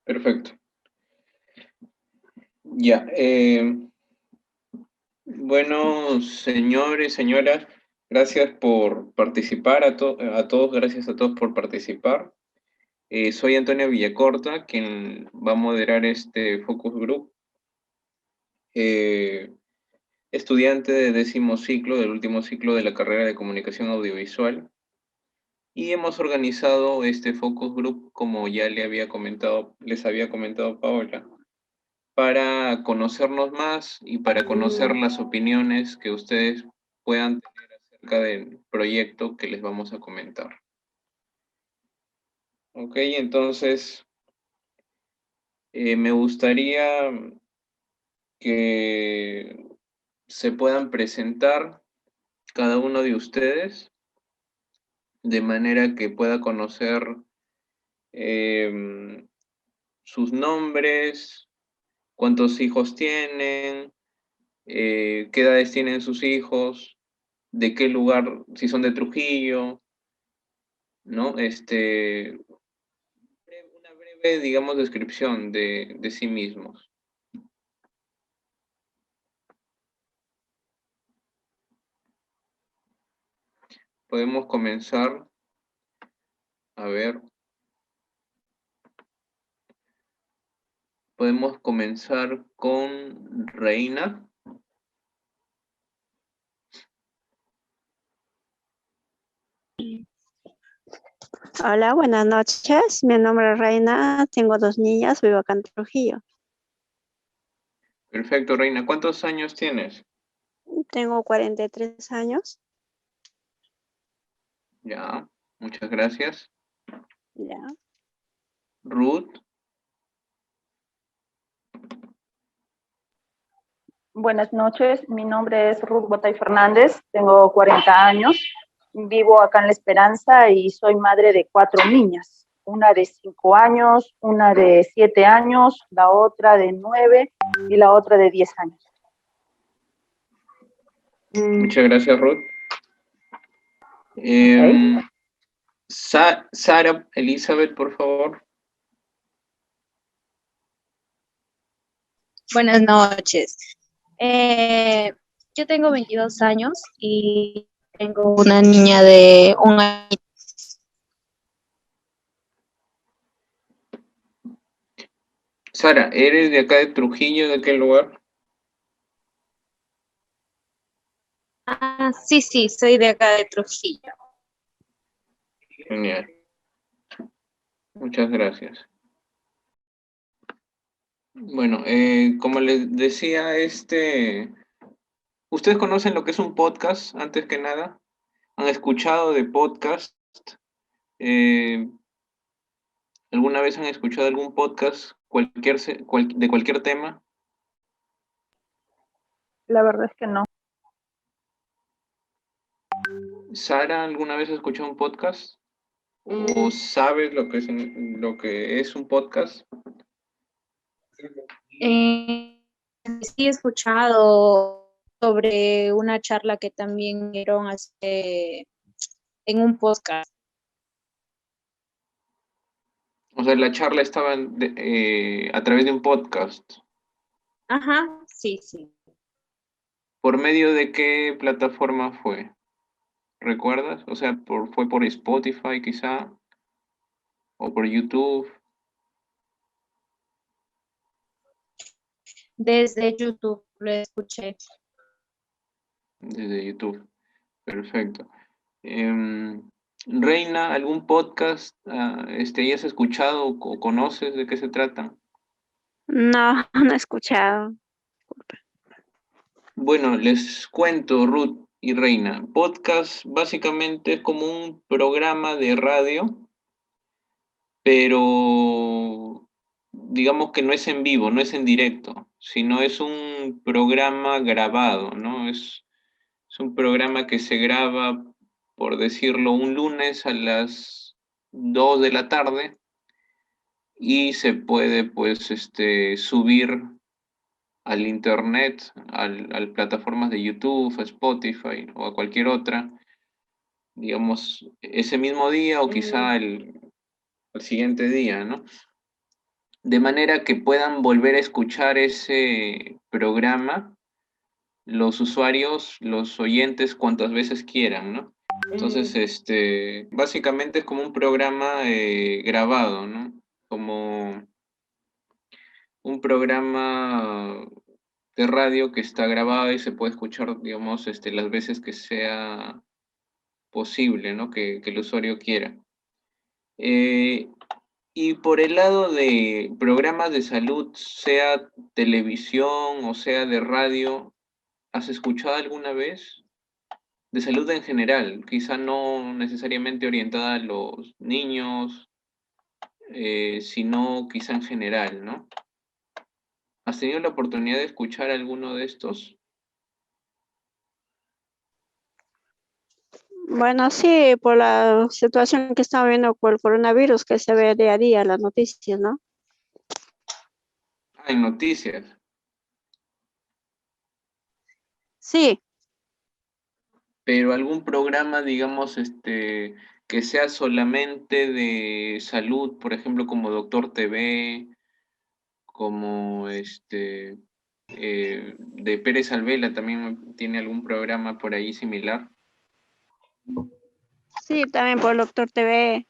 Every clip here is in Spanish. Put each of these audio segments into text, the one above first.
Perfecto. Ya. Bueno, señores, señoras, gracias por participar, a todos, gracias a todos por participar. Soy Antonio Villacorta, quien va a moderar este Focus Group, eh, estudiante de 10º ciclo, del último ciclo de la carrera de Comunicación Audiovisual. Y hemos organizado este Focus Group, como ya les había comentado Paola, para conocernos más y para conocer las opiniones que ustedes puedan tener acerca del proyecto que les vamos a comentar. Ok, entonces me gustaría que se puedan presentar cada uno de ustedes de manera que pueda conocer em, sus nombres, cuántos hijos tienen, qué edades tienen sus hijos, de qué lugar, si son de Trujillo, ¿no? Una breve, digamos, descripción de sí mismos. Podemos comenzar, a ver, podemos comenzar con Reina. Hola, buenas noches. Mi nombre es Reina, tengo 2 niñas, vivo acá en Trujillo. Perfecto, Reina. ¿Cuántos años tienes? Tengo 43 años. Ya, muchas gracias. Ya. Ruth. Buenas noches, mi nombre es Ruth Botay Fernández, tengo 40 años, vivo acá en La Esperanza y soy madre de 4 niñas, una de 5 años, una de 7 años, la otra de 9 y la otra de 10 años. Muchas gracias, Ruth. Sara Elizabeth, por favor. Buenas noches. Yo tengo 22 años y tengo una niña de 1 año. Sara, ¿eres de acá de Trujillo? ¿De qué lugar? Sí, soy de acá de Trujillo. Genial. Muchas gracias. Bueno, como les decía, ¿ustedes conocen lo que es un podcast, antes que nada? ¿Han escuchado de podcast? Eh, ¿Alguna vez han escuchado algún podcast de cualquier tema? La verdad es que no. ¿Sara alguna vez ha escuchado un podcast? ¿O sabes lo que es un podcast? Sí he escuchado sobre una charla que también dieron en un podcast. O sea, la charla estaba a través de un podcast. Ajá, sí. ¿Por medio de qué plataforma fue? ¿Recuerdas? O sea, ¿fue por Spotify quizá? ¿O por YouTube? Desde YouTube lo escuché. Desde YouTube. Perfecto. Reina, ¿algún podcast hayas escuchado o conoces de qué se trata? No, no he escuchado. Bueno, les cuento, Ruth y Reina. Podcast básicamente es como un programa de radio, pero digamos que no es en vivo, no es en directo, sino es un programa grabado, ¿no? Es un programa que se graba, por decirlo, un lunes a las 2 de la tarde y se puede, pues, subir al internet, a plataformas de YouTube, a Spotify o a cualquier otra, digamos, ese mismo día o quizá el siguiente día, ¿no? de manera que puedan volver a escuchar ese programa los usuarios, los oyentes, cuantas veces quieran, ¿no? Entonces, básicamente es como un programa grabado, ¿no? Como un programa de radio que está grabado y se puede escuchar, digamos, las veces que sea posible, ¿no? Que el usuario quiera. Y por el lado de programas de salud, sea televisión o sea de radio, ¿has escuchado alguna vez? De salud en general, quizá no necesariamente orientada a los niños, sino quizá en general, ¿no? ¿Has tenido la oportunidad de escuchar alguno de estos? Bueno, sí, por la situación que estamos viendo con el coronavirus, que se ve día a día en las noticias, ¿no? Ah, en noticias. Sí, Pero algún programa, digamos, que sea solamente de salud, por ejemplo, como Doctor TV, como de Pérez Alvela también tiene algún programa por ahí similar. sí, también por el Doctor TV.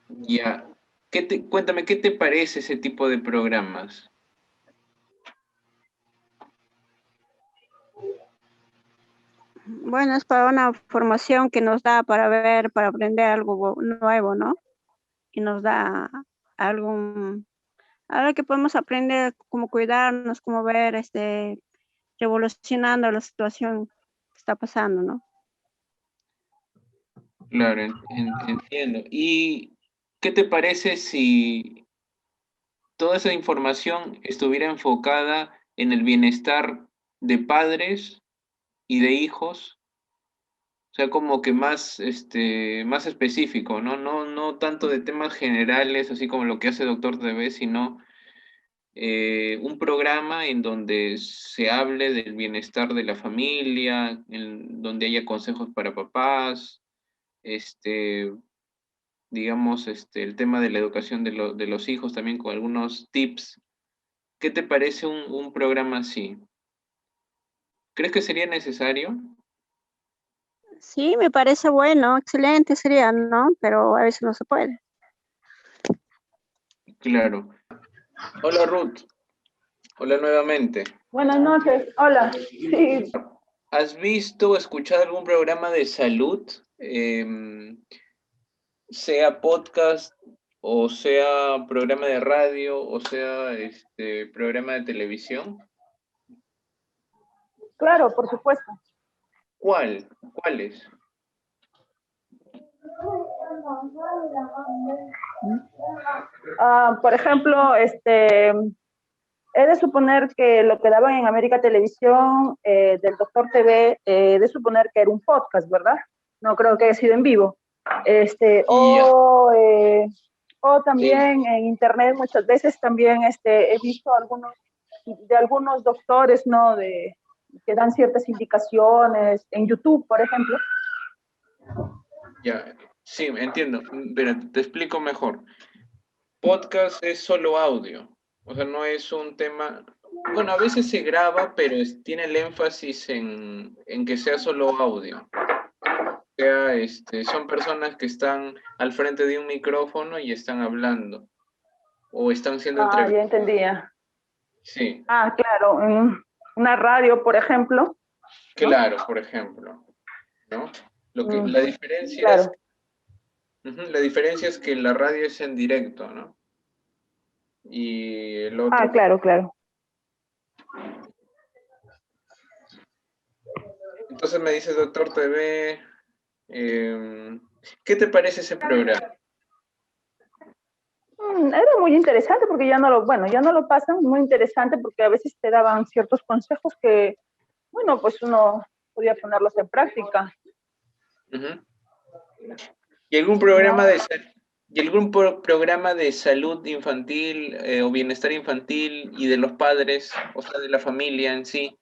Ya, cuéntame, ¿qué te parece ese tipo de programas? Bueno, es para una formación que nos da para ver, para aprender algo nuevo, ¿no? Y nos da algún, algo que podemos aprender, cómo cuidarnos, cómo ver, revolucionando la situación que está pasando, ¿no? Claro, entiendo. ¿Y qué te parece si toda esa información estuviera enfocada en el bienestar de padres y de hijos? O sea, como que más, más específico, ¿no? No tanto de temas generales, así como lo que hace Doctor TV, sino un programa en donde se hable del bienestar de la familia, en donde haya consejos para papás, este, digamos, el tema de la educación de los hijos también con algunos tips. ¿Qué te parece un programa así? ¿Crees que sería necesario? Sí, me parece bueno, excelente sería, ¿no? Pero a veces no se puede. Claro. Hola Ruth, hola nuevamente. Buenas noches, hola. Sí, ¿Has visto o escuchado algún programa de salud? Sea podcast, o sea programa de radio, o sea programa de televisión. claro, por supuesto. ¿Cuáles? Por ejemplo, he de suponer que lo que daban en América Televisión del Doctor TV, he de suponer que era un podcast, ¿verdad? No creo que haya sido en vivo. Ya, O sí, también en internet muchas veces también he visto algunos doctores, ¿no? Que dan ciertas indicaciones en YouTube, por ejemplo. ya, sí, entiendo, pero te explico mejor. Podcast es solo audio, o sea, no es un tema, bueno, a veces se graba, pero tiene el énfasis en que sea solo audio. O sea, son personas que están al frente de un micrófono y están hablando, o están siendo Ah, ya entrevistados. entendía. Sí, Ah, claro, en una radio, por ejemplo, ¿no? claro, por ejemplo, ¿no? Mm, La diferencia es, claro. la diferencia es que la radio es en directo, ¿no? Y el Ah, otro, claro, claro. entonces me dice Doctor TV, ¿qué te parece ese programa? Era muy interesante porque ya no lo pasan, muy interesante porque a veces te daban ciertos consejos que, bueno, pues uno podía ponerlos en práctica, Ujú. ¿Y algún ¿no? programa de salud infantil o bienestar infantil y de los padres, o sea, de la familia en sí?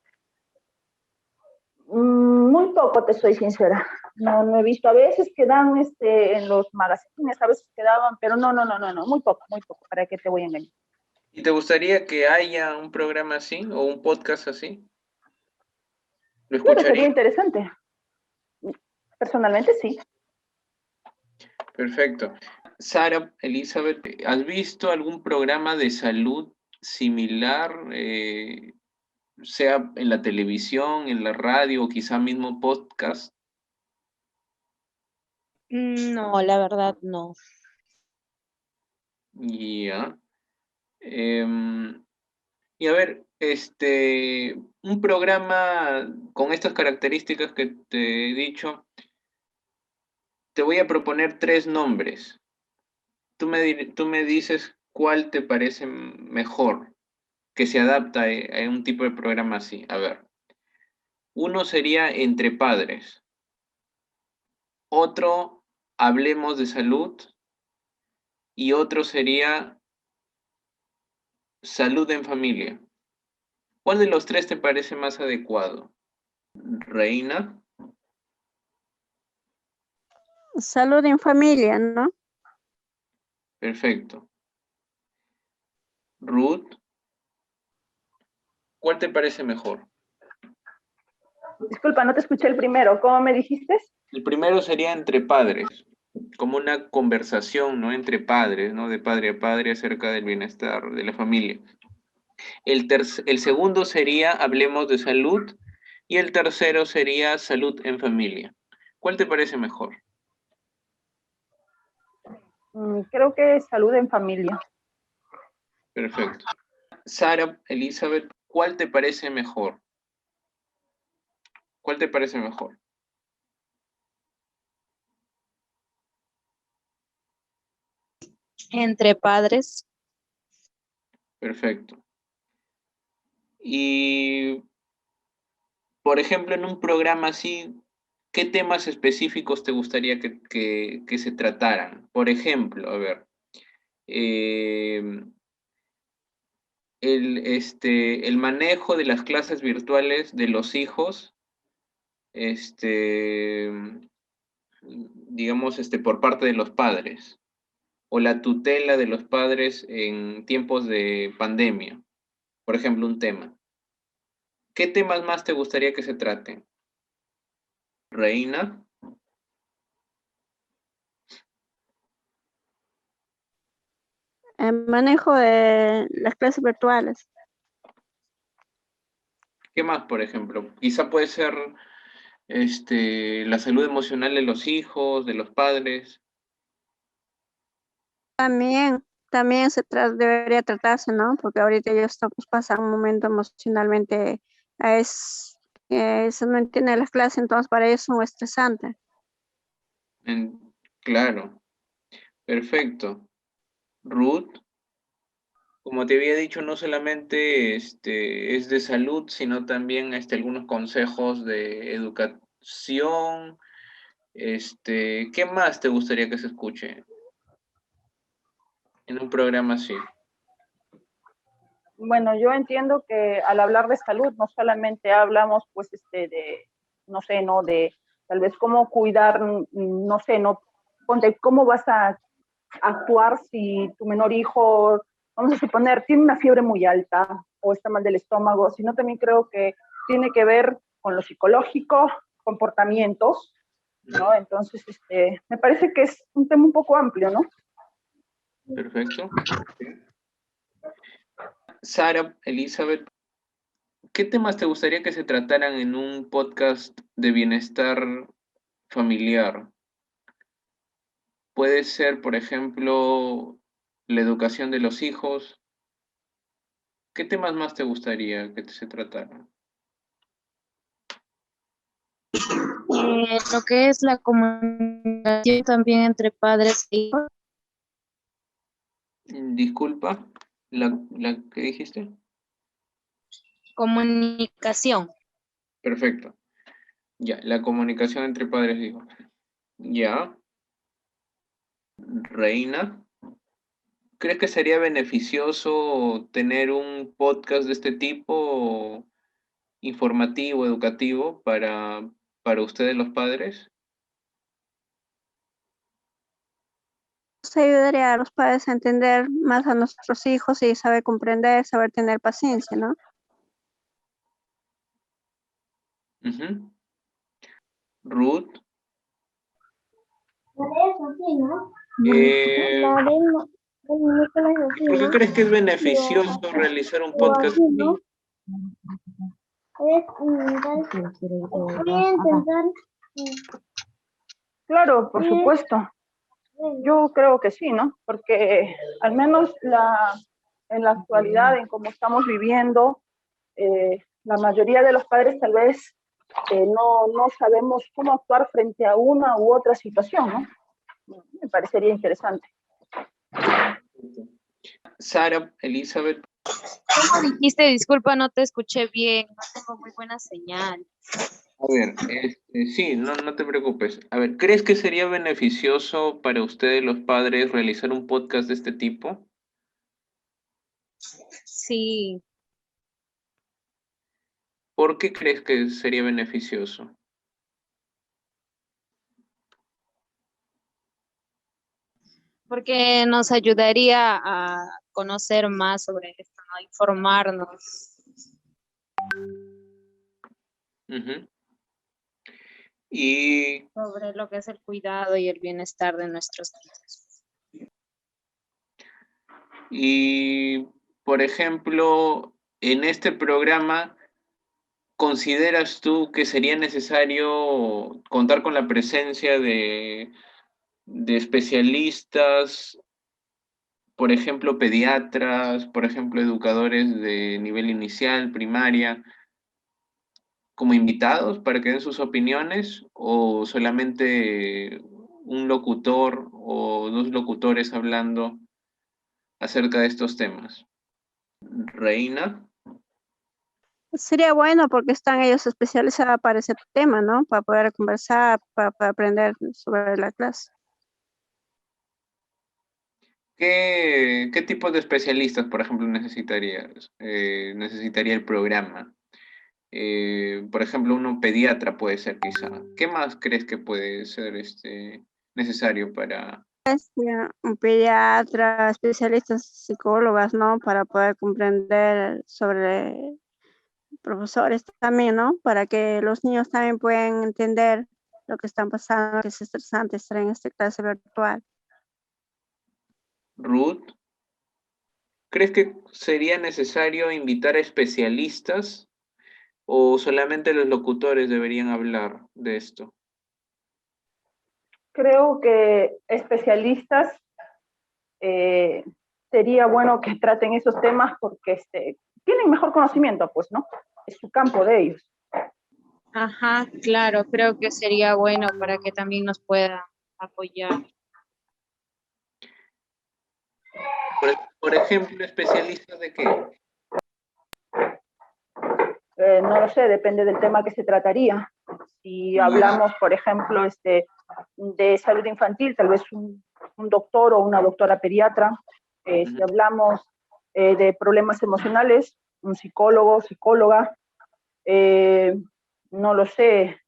Muy poco, te soy sincera. no he visto. A veces quedan en los magazines, a veces quedaban, pero no, muy poco, ¿para qué te voy a engañar? ¿Y te gustaría que haya un programa así o un podcast así? ¿Lo Claro, sería escucharía? interesante. Personalmente sí. Perfecto. Sara, Elizabeth, ¿has visto algún programa de salud similar, sea en la televisión, en la radio o quizá mismo podcast? No, la verdad no. Ya. Y a ver, un programa con estas características que te he dicho, te voy a proponer 3 nombres. Tú me dices cuál te parece mejor, que se adapta a un tipo de programa así. A ver, uno sería Entre Padres, otro Hablemos de Salud y otro sería Salud en Familia. ¿Cuál de los 3 te parece más adecuado? Reina, Salud en familia, ¿no? perfecto. Ruth, ¿cuál te parece mejor? Disculpa, no te escuché el primero. ¿Cómo me dijiste? El primero sería Entre Padres, como una conversación, ¿no? Entre padres, ¿no? De padre a padre acerca del bienestar de la familia. El segundo sería Hablemos de Salud y el tercero sería Salud en Familia. ¿Cuál te parece mejor? Creo que salud en familia. Perfecto. Sara, Elizabeth, ¿cuál te parece mejor? ¿Cuál te parece mejor? Entre padres, Perfecto. Y, por ejemplo, en un programa así, ¿qué temas específicos te gustaría que se trataran? Por ejemplo, a ver, el manejo de las clases virtuales de los hijos, este, digamos, por parte de los padres, o la tutela de los padres en tiempos de pandemia, por ejemplo, un tema. ¿Qué temas más te gustaría que se traten? Reina, El manejo de las clases virtuales. ¿qué más, por ejemplo? Quizá puede ser la salud emocional de los hijos, de los padres. También debería tratarse, ¿no? Porque ahorita ellos estamos pasando un momento emocionalmente, eso no entiende las clases, entonces para ellos es muy estresante. Claro, perfecto. Ruth, como te había dicho, no solamente es de salud, sino también algunos consejos de educación. ¿Qué más te gustaría que se escuche en un programa así? Bueno, yo entiendo que al hablar de salud no solamente hablamos pues de, no sé, ¿no? De tal vez cómo cuidar, no sé, ¿no? Ponte, cómo vas a actuar si tu menor hijo, vamos a suponer, tiene una fiebre muy alta o está mal del estómago, sino también creo que tiene que ver con lo psicológico, comportamientos, ¿no? Entonces, me parece que es un tema un poco amplio, ¿no? Perfecto. Sara, Elizabeth, ¿qué temas te gustaría que se trataran en un podcast de bienestar familiar? Puede ser, por ejemplo, la educación de los hijos. ¿Qué temas más te gustaría que se trataran? lo que es la comunicación también entre padres e hijos, Disculpa, ¿la que dijiste? comunicación. Perfecto. Ya, la comunicación entre padres e hijos. Ya, Reina, ¿crees que sería beneficioso tener un podcast de este tipo, informativo, educativo, para ustedes los padres? nos ayudaría a los padres a entender más a nuestros hijos y saber comprender, saber tener paciencia, ¿no? Ujú. Ruth, eh, ¿por qué crees que es beneficioso realizar un podcast así? Claro, por supuesto. Yo creo que sí, ¿no? Porque al menos en la actualidad, en cómo estamos viviendo, la mayoría de los padres tal vez no sabemos cómo actuar frente a una u otra situación, ¿no? Me parecería interesante. Sara, Elizabeth, ¿Cómo dijiste? Disculpa, no te escuché bien. No tengo muy buena señal. a ver, sí, no te preocupes. A ver, ¿crees que sería beneficioso para ustedes los padres realizar un podcast de este tipo? Sí, ¿Por qué crees que sería beneficioso? porque nos ayudaría a conocer más sobre esto, ¿no? Informarnos. Ujú. Y, Sobre lo que es el cuidado y el bienestar de nuestros niños. y, por ejemplo, en este programa, ¿consideras tú que sería necesario contar con la presencia de especialistas, por ejemplo, pediatras, por ejemplo, educadores de nivel inicial, primaria, como invitados para que den sus opiniones, o solamente un locutor o dos locutores hablando acerca de estos temas? Reina, Sería bueno porque están ellos especializados para ese tema, ¿no? Para poder conversar, para aprender sobre la clase. ¿qué tipo de especialistas, por ejemplo, necesitaría el programa? Por ejemplo, uno pediatra puede ser quizá. ¿Qué más crees que puede ser necesario para... Un pediatra, especialistas psicólogas, ¿no? Para poder comprender sobre profesores también, ¿no? Para que los niños también puedan entender lo que están pasando, que es estresante estar en esta clase virtual. Ruth? ¿Crees que sería necesario invitar a especialistas o solamente los locutores deberían hablar de esto? Creo que especialistas sería bueno que traten esos temas porque tienen mejor conocimiento, pues, ¿no? Es su campo de ellos. Ajá, claro, creo que sería bueno para que también nos pueda apoyar. Por ejemplo, ¿especialistas de qué? No lo sé, depende del tema que se trataría. Si hablamos, por ejemplo, de salud infantil, tal vez un doctor o una doctora pediatra. Si hablamos de problemas emocionales, un psicólogo, psicóloga. No lo sé,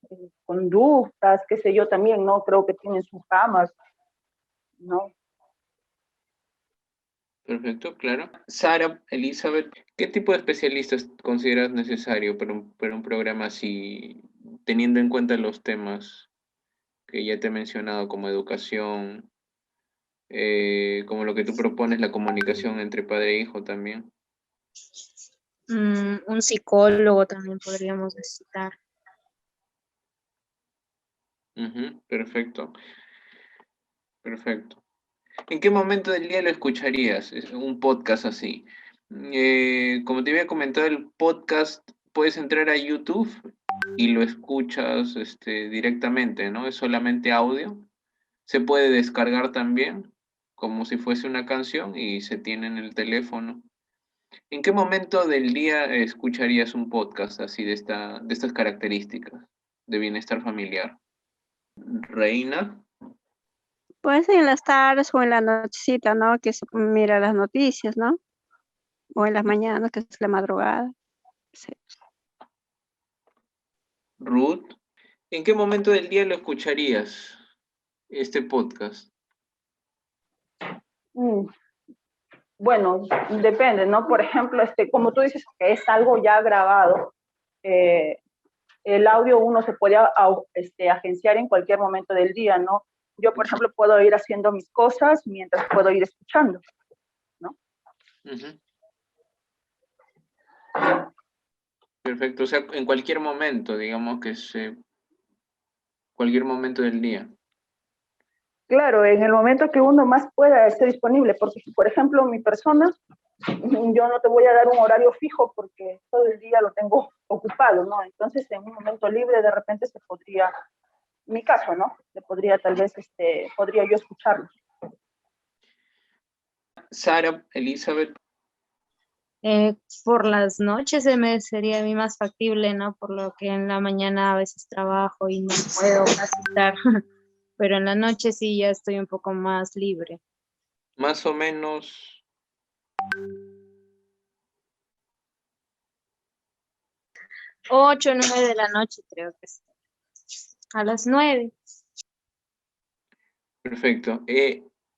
conductas, qué sé yo también, ¿no? Creo que tienen sus ramas, ¿no? Perfecto, claro. Sara, Elizabeth, ¿qué tipo de especialistas consideras necesario para un programa así, teniendo en cuenta los temas que ya te he mencionado, como educación, como lo que tú propones, la comunicación entre padre e hijo también? Un psicólogo también podríamos necesitar. Ujú, perfecto, perfecto. ¿En qué momento del día lo escucharías? Un podcast así. Como te había comentado, el podcast puedes entrar a YouTube y lo escuchas directamente, ¿no? Es solamente audio. Se puede descargar también, como si fuese una canción y se tiene en el teléfono. ¿En qué momento del día escucharías un podcast así de estas características de bienestar familiar? Reina. Pues en las tardes o en la nochecita, ¿no? Que se mira las noticias, ¿no? O en las mañanas, que es la madrugada. Sí. Ruth, ¿en qué momento del día lo escucharías, este podcast? Mm, Bueno, depende, ¿no? Por ejemplo, como tú dices que es algo ya grabado, el audio uno se puede agenciar en cualquier momento del día, ¿no? Yo, por ejemplo, puedo ir haciendo mis cosas mientras puedo ir escuchando, ¿no? Ujú. Perfecto, o sea, en cualquier momento, digamos que cualquier momento del día. Claro, en el momento que uno más pueda estar disponible, porque si, por ejemplo, mi persona, yo no te voy a dar un horario fijo porque todo el día lo tengo ocupado, ¿no? Entonces, en un momento libre, de repente se podría, mi caso, ¿no? Se podría, tal vez, podría yo escucharlo. Sara, Elizabeth, Por las noches sería a mí más factible, ¿no? Por lo que en la mañana a veces trabajo y no puedo asistir, pero en la noche sí ya estoy un poco más libre. más o menos, 8 o 9 de la noche creo que es. A las 9. perfecto.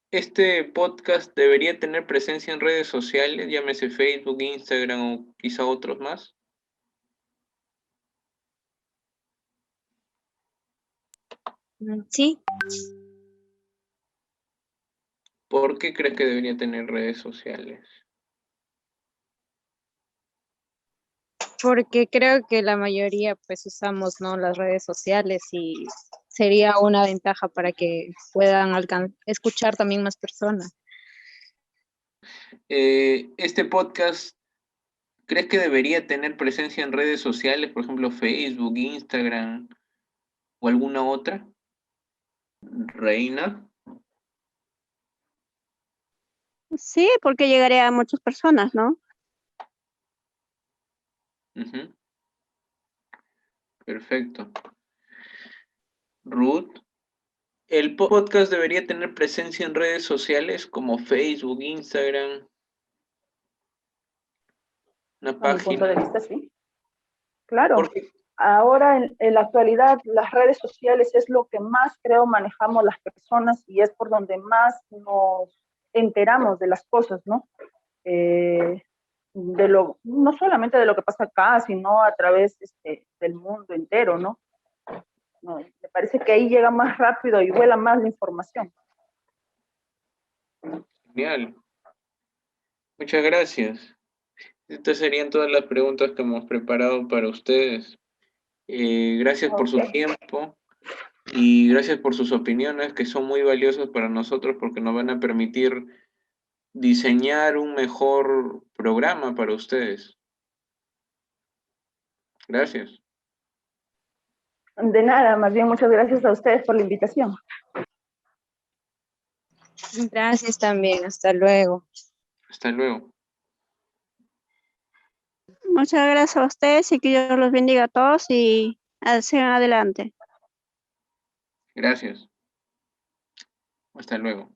Este podcast debería tener presencia en redes sociales, llámese Facebook, Instagram o quizá otros más. Sí, ¿Por qué crees que debería tener redes sociales? porque creo que la mayoría pues usamos, ¿no? Las redes sociales y sería una ventaja para que puedan escuchar también más personas. Este podcast, ¿crees que debería tener presencia en redes sociales, por ejemplo, Facebook, Instagram o alguna otra? Reina. Sí, porque llegaría a muchas personas, ¿no? Ujú, perfecto. Ruth, ¿el podcast debería tener presencia en redes sociales como Facebook, Instagram, una A mi punto de página? vista, sí. Claro. Porque, Ahora, en la actualidad, las redes sociales es lo que más, creo, manejamos las personas y es por donde más nos enteramos de las cosas, ¿no? No solamente de lo que pasa acá, sino a través del mundo entero, ¿no? No, me parece que ahí llega más rápido y vuela más la información. genial, muchas gracias. Estas serían todas las preguntas que hemos preparado para ustedes. Gracias por su Ok, tiempo y gracias por sus opiniones que son muy valiosas para nosotros porque nos van a permitir diseñar un mejor programa para ustedes. Gracias. de nada, más bien muchas gracias a ustedes por la invitación. Gracias también, hasta luego. Hasta luego. Muchas gracias a ustedes y que Dios los bendiga a todos y sigan adelante. Gracias. Hasta luego.